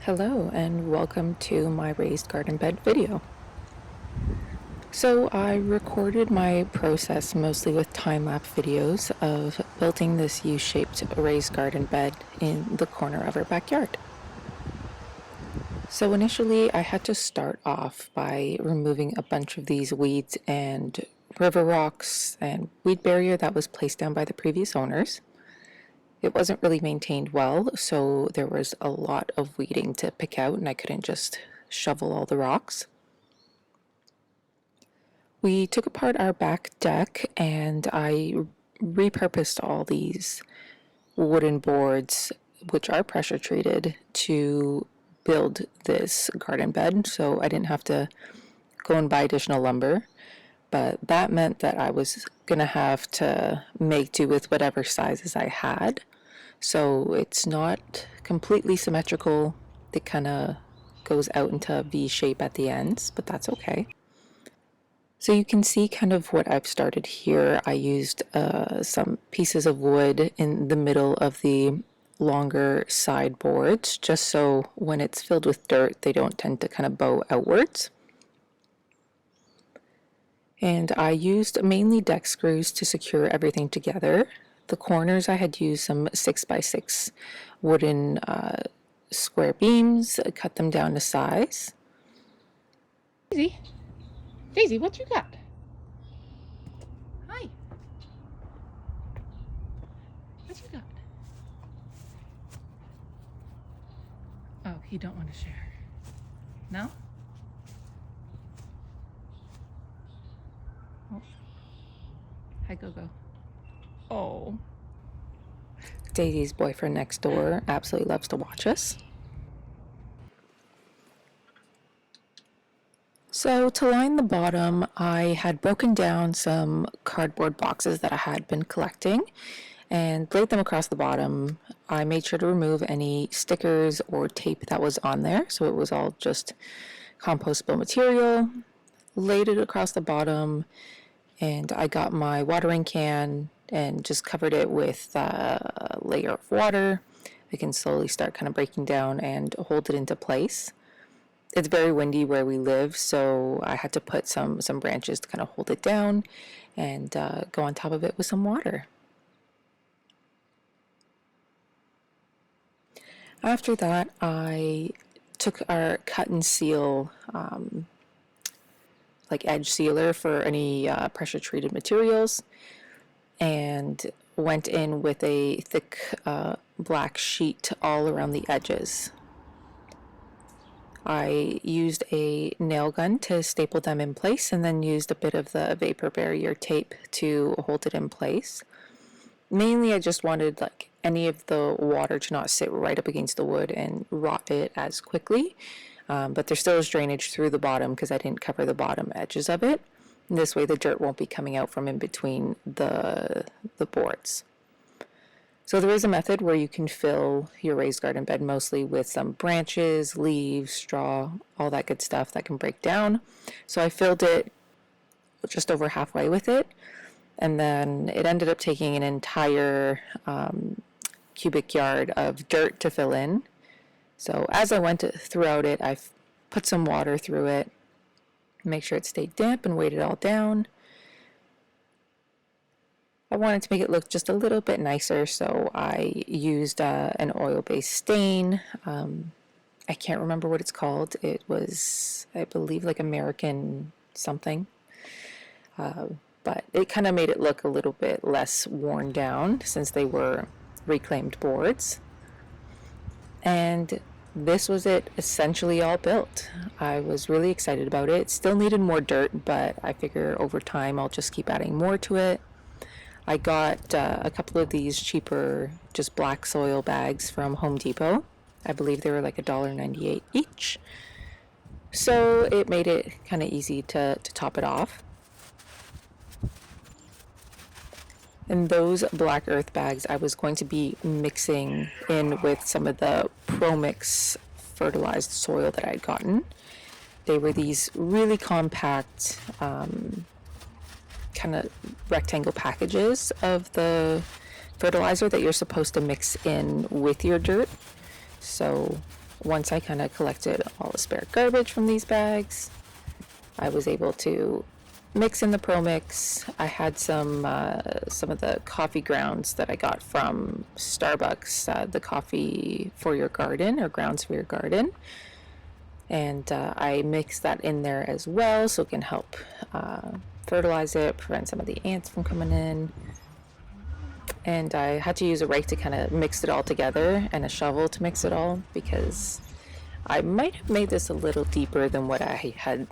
Hello and welcome to my raised garden bed video. So I recorded my process mostly with time-lapse videos of building this U-shaped raised garden bed in the corner of our backyard. So initially I had to start off by removing a bunch of these weeds and river rocks and weed barrier that was placed down by the previous owners. It wasn't really maintained well, so there was a lot of weeding to pick out and I couldn't just shovel all the rocks. We took apart our back deck and I repurposed all these wooden boards, which are pressure treated, to build this garden bed, so I didn't have to go and buy additional lumber. But that meant that I was going to have to make do with whatever sizes I had. So it's not completely symmetrical. It kind of goes out into a V shape at the ends, but that's okay. So you can see kind of what I've started here. I used some pieces of wood in the middle of the longer side boards, just so when it's filled with dirt, they don't tend to kind of bow outwards. And I used mainly deck screws to secure everything together. The corners I had used some 6x6 wooden square beams, cut them down to size. Daisy, what you got? Hi. What you got? Oh, he don't want to share. No? Oh. Hi, Go-Go. Oh. Daisy's boyfriend next door absolutely loves to watch us. So to line the bottom, I had broken down some cardboard boxes that I had been collecting and laid them across the bottom. I made sure to remove any stickers or tape that was on there, so it was all just compostable material. Laid it across the bottom, and I got my watering can and just covered it with a layer of water. I can slowly start kind of breaking down and hold it into place. It's very windy where we live, so I had to put some branches to kind of hold it down and go on top of it with some water. After that, I took our cut and seal like edge sealer for any pressure treated materials and went in with a thick black sheet all around the edges. I used a nail gun to staple them in place and then used a bit of the vapor barrier tape to hold it in place. Mainly I just wanted like any of the water to not sit right up against the wood and rot it as quickly, but there still is drainage through the bottom because I didn't cover the bottom edges of it. And this way the dirt won't be coming out from in between the boards. So there is a method where you can fill your raised garden bed mostly with some branches, leaves, straw, all that good stuff that can break down. So I filled it just over halfway with it, and then it ended up taking an entire cubic yard of dirt to fill in. So as I went throughout it, I put some water through it, make sure it stayed damp, and weighed it all down. I wanted to make it look just a little bit nicer, so I used an oil-based stain. I can't remember what it's called. It was, I believe, like American something. But it kind of made it look a little bit less worn down since they were reclaimed boards. And this was it, essentially all built. I was really excited about it. It still needed more dirt, but I figure over time I'll just keep adding more to it. I got a couple of these cheaper, just black soil bags from Home Depot. I believe they were like $1.98 each. So it made it kind of easy to top it off. And those black earth bags I was going to be mixing in with some of the ProMix fertilized soil that I had gotten. They were these really compact kind of rectangle packages of the fertilizer that you're supposed to mix in with your dirt. So once I kind of collected all the spare garbage from these bags, I was able to mix in the Pro Mix. I had some of the coffee grounds that I got from Starbucks, the coffee for your garden or grounds for your garden, and I mixed that in there as well, so it can help fertilize it, prevent some of the ants from coming in. And I had to use a rake to kind of mix it all together and a shovel to mix it all, because I might have made this a little deeper than what I had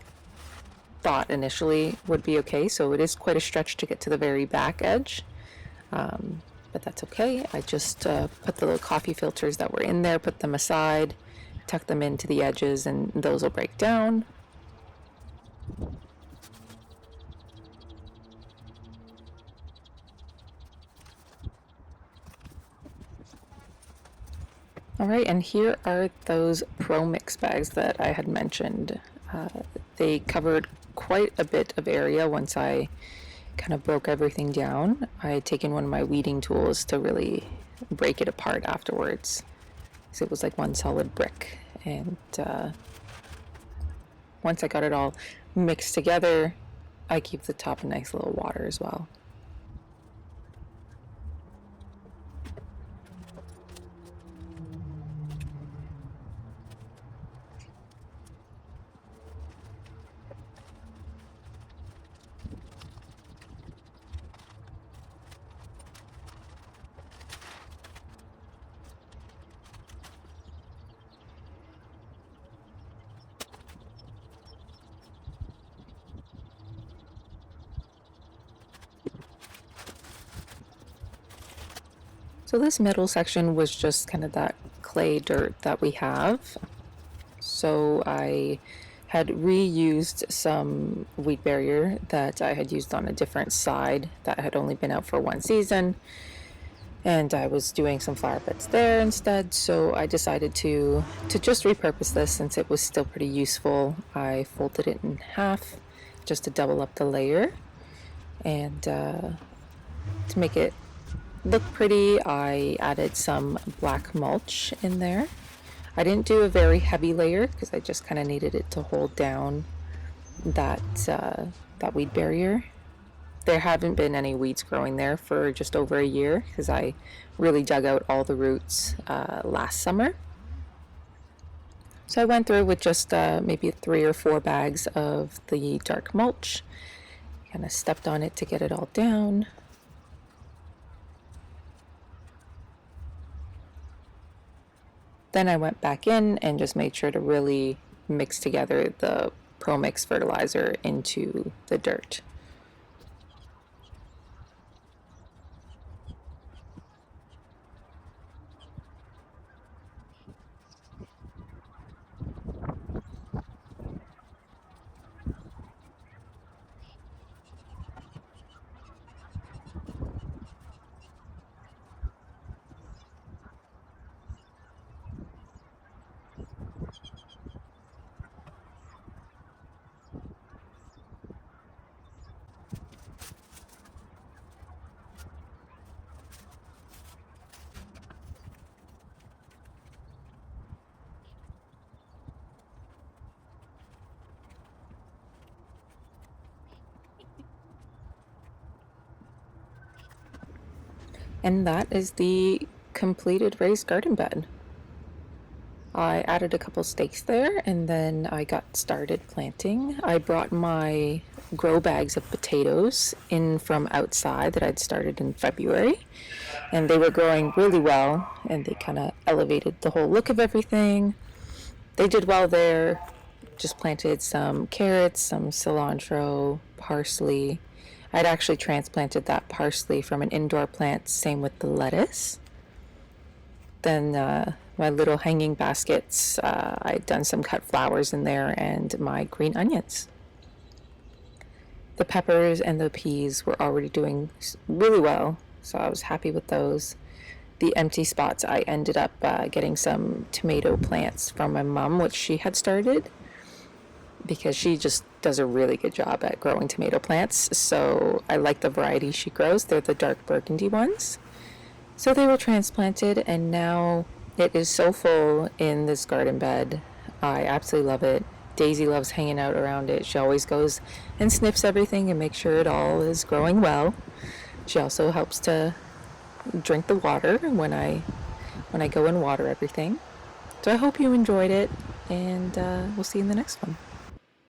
thought initially would be okay. So it is quite a stretch to get to the very back edge, but that's okay. I just put the little coffee filters that were in there, put them aside, tuck them into the edges, and those will break down. All right, and here are those Pro Mix bags that I had mentioned. They covered quite a bit of area once I kind of broke everything down. I had taken one of my weeding tools to really break it apart afterwards, so it was like one solid brick. And once I got it all mixed together, I keep the top in nice little water as well. So this middle section was just kind of that clay dirt that we have. So I had reused some weed barrier that I had used on a different side that had only been out for one season, and I was doing some flower beds there instead. So I decided to just repurpose this, since it was still pretty useful. I folded it in half just to double up the layer, and to make it look pretty, I added some black mulch in there. I didn't do a very heavy layer because I just kind of needed it to hold down that weed barrier. There haven't been any weeds growing there for just over a year, because I really dug out all the roots last summer. So I went through with just maybe 3 or 4 bags of the dark mulch, kind of stepped on it to get it all down. Then I went back in and just made sure to really mix together the Pro Mix fertilizer into the dirt. And that is the completed raised garden bed. I added a couple stakes there, and then I got started planting. I brought my grow bags of potatoes in from outside that I'd started in February, and they were growing really well, and they kind of elevated the whole look of everything. They did well there. Just planted some carrots, some cilantro, parsley. I'd actually transplanted that parsley from an indoor plant, same with the lettuce. Then my little hanging baskets, I'd done some cut flowers in there, and my green onions. The peppers and the peas were already doing really well, so I was happy with those. The empty spots, I ended up getting some tomato plants from my mom, which she had started, because she just does a really good job at growing tomato plants. So I like the variety she grows. They're the dark burgundy ones. So they were transplanted, and now It is so full in this garden bed. I absolutely love it. Daisy loves hanging out around it. She always goes and sniffs everything and makes sure it all is growing well. She also helps to drink the water when I go and water everything. So I hope you enjoyed it, and we'll see you in the next one.